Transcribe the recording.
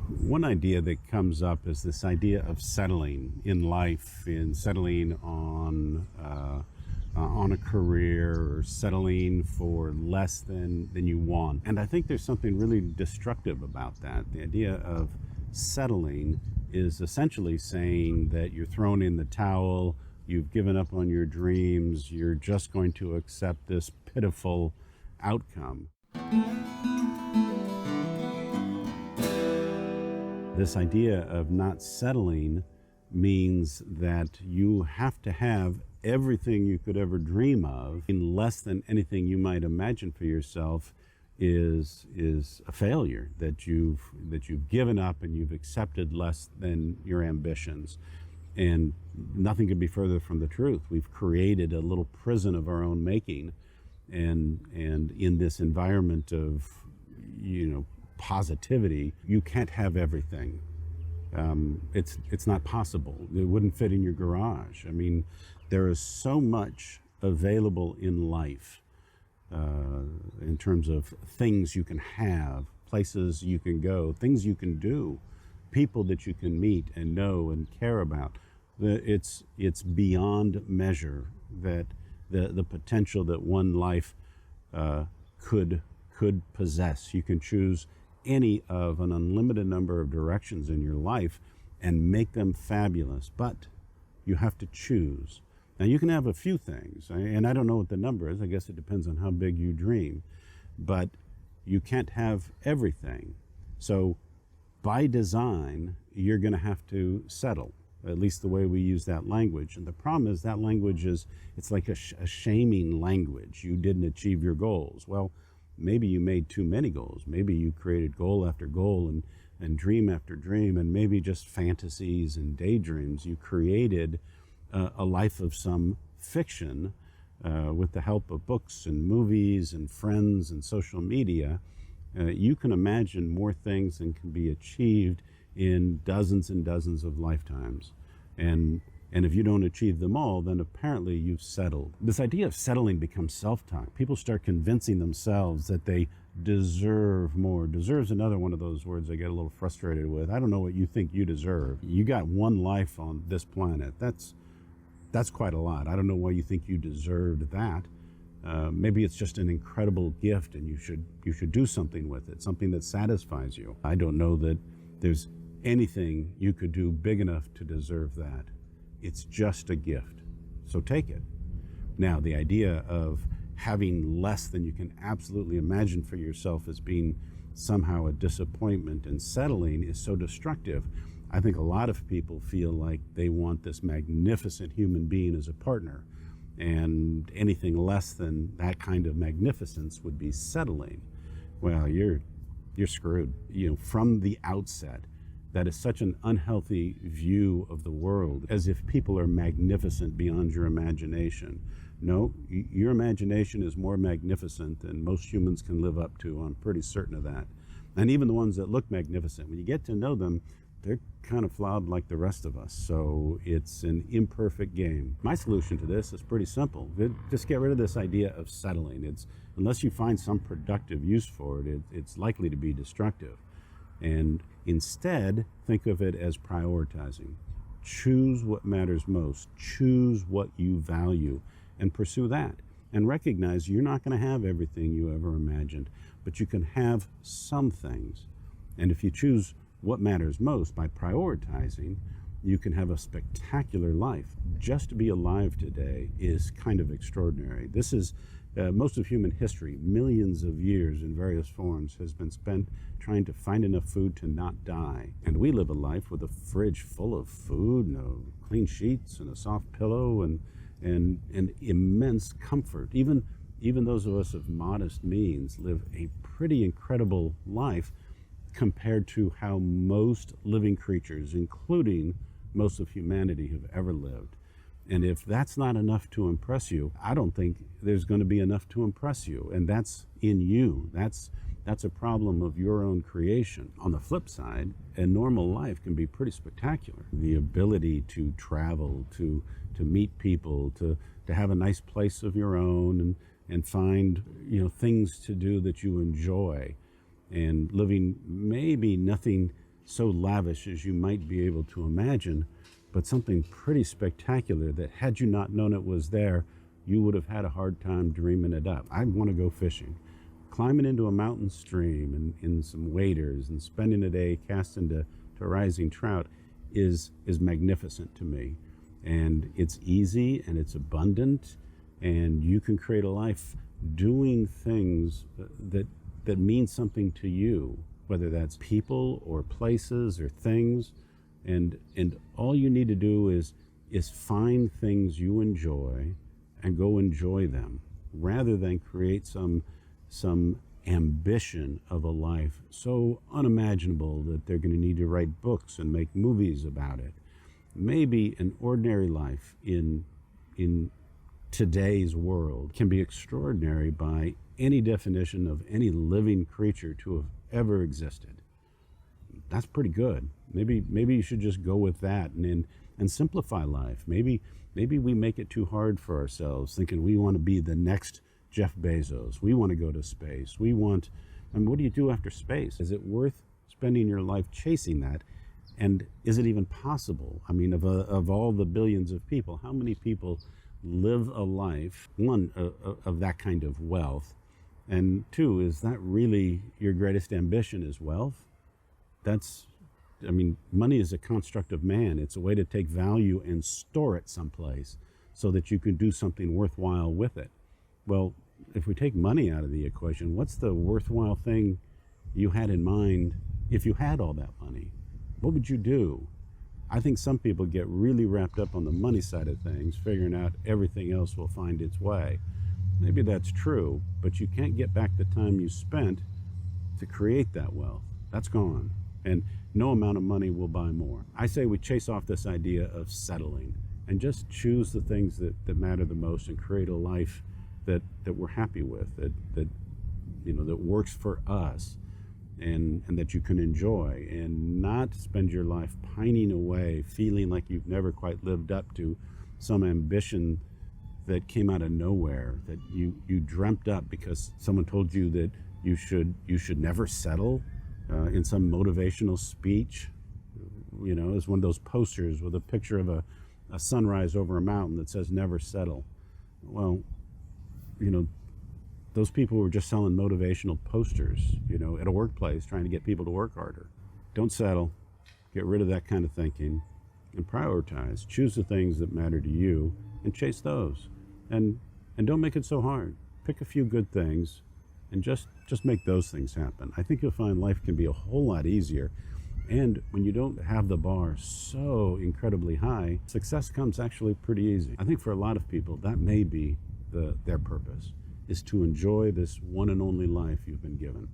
One idea that comes up is this idea of settling in life, in settling on a career, or settling for less than you want. And I think there's something really destructive about that. The idea of settling is essentially saying that you're thrown in the towel, you've given up on your dreams, you're just going to accept this pitiful outcome. This idea of not settling means that you have to have everything you could ever dream of in less than anything you might imagine for yourself is a failure, that you've given up and you've accepted less than your ambitions. And nothing could be further from the truth. We've created a little prison of our own making, and in this environment of positivity, you can't have everything. It's not possible. It wouldn't fit in your garage. I mean, there is so much available in life in terms of things you can have, places you can go, things you can do, people that you can meet and know and care about. It's beyond measure that the potential that one life could possess. You can choose any of an unlimited number of directions in your life and make them fabulous, but you have to choose. Now, you can have a few things, and I don't know what the number is. I guess it depends on how big you dream, but you can't have everything. So by design, you're going to have to settle, at least the way we use that language. And the problem is that language it's like a shaming language. You didn't achieve your goals. Well, maybe you made too many goals. Maybe you created goal after goal and dream after dream, and maybe just fantasies and daydreams. You created a life of some fiction with the help of books and movies and friends and social media. You can imagine more things than can be achieved in dozens and dozens of lifetimes. And if you don't achieve them all, then apparently you've settled. This idea of settling becomes self-talk. People start convincing themselves that they deserve more. Deserve's another one of those words I get a little frustrated with. I don't know what you think you deserve. You got one life on this planet. That's quite a lot. I don't know why you think you deserved that. Maybe it's just an incredible gift and you should do something with it, something that satisfies you. I don't know that there's anything you could do big enough to deserve that. It's just a gift, so take it. Now, the idea of having less than you can absolutely imagine for yourself as being somehow a disappointment and settling is so destructive. I think a lot of people feel like they want this magnificent human being as a partner, and anything less than that kind of magnificence would be settling. Well, you're screwed. From the outset, that is such an unhealthy view of the world, as if people are magnificent beyond your imagination. No, your imagination is more magnificent than most humans can live up to. I'm pretty certain of that. And even the ones that look magnificent, when you get to know them, they're kind of flawed like the rest of us. So it's an imperfect game. My solution to this is pretty simple. Just get rid of this idea of settling. Unless you find some productive use for it, it's likely to be destructive. And instead, think of it as prioritizing. Choose what matters most. Choose what you value and pursue that. And recognize you're not going to have everything you ever imagined, but you can have some things. And if you choose what matters most by prioritizing, you can have a spectacular life. Just to be alive today is kind of extraordinary. This is most of human history, millions of years in various forms, has been spent trying to find enough food to not die. And we live a life with a fridge full of food, clean sheets and a soft pillow and immense comfort. Even those of us of modest means live a pretty incredible life compared to how most living creatures, including most of humanity, have ever lived. And if that's not enough to impress you, I don't think there's going to be enough to impress you. And that's in you. That's a problem of your own creation. On the flip side, a normal life can be pretty spectacular. The ability to travel, to meet people, to have a nice place of your own and find things to do that you enjoy, and living maybe nothing so lavish as you might be able to imagine, but something pretty spectacular that had you not known it was there, you would have had a hard time dreaming it up. I want to go fishing. Climbing into a mountain stream and in some waders and spending a day casting to rising trout is magnificent to me. And it's easy and it's abundant, and you can create a life doing things that mean something to you, whether that's people or places or things. And all you need to do is find things you enjoy and go enjoy them, rather than create some ambition of a life so unimaginable that they're going to need to write books and make movies about it. Maybe an ordinary life in today's world can be extraordinary by any definition of any living creature to have ever existed. That's pretty good. Maybe you should just go with that and simplify life. Maybe we make it too hard for ourselves, thinking we want to be the next Jeff Bezos. We want to go to space. What do you do after space? Is it worth spending your life chasing that? And is it even possible? I mean, of all the billions of people, how many people live a life, one, of that kind of wealth? And two, is that really your greatest ambition, is wealth? Money is a construct of man. It's a way to take value and store it someplace so that you can do something worthwhile with it. Well, if we take money out of the equation, what's the worthwhile thing you had in mind if you had all that money? What would you do? I think some people get really wrapped up on the money side of things, figuring out everything else will find its way. Maybe that's true, but you can't get back the time you spent to create that wealth. That's gone. And no amount of money will buy more. I say we chase off this idea of settling and just choose the things that matter the most and create a life that we're happy with, that works for us, and that you can enjoy, and not spend your life pining away, feeling like you've never quite lived up to some ambition that came out of nowhere, that you dreamt up because someone told you that you should never settle in some motivational speech. It's one of those posters with a picture of a sunrise over a mountain that says never settle. Well, those people were just selling motivational posters, at a workplace, trying to get people to work harder. Don't settle. Get rid of that kind of thinking and prioritize. Choose the things that matter to you and chase those. And don't make it so hard. Pick a few good things and just make those things happen. I think you'll find life can be a whole lot easier. And when you don't have the bar so incredibly high, success comes actually pretty easy. I think for a lot of people, that may be their purpose, is to enjoy this one and only life you've been given.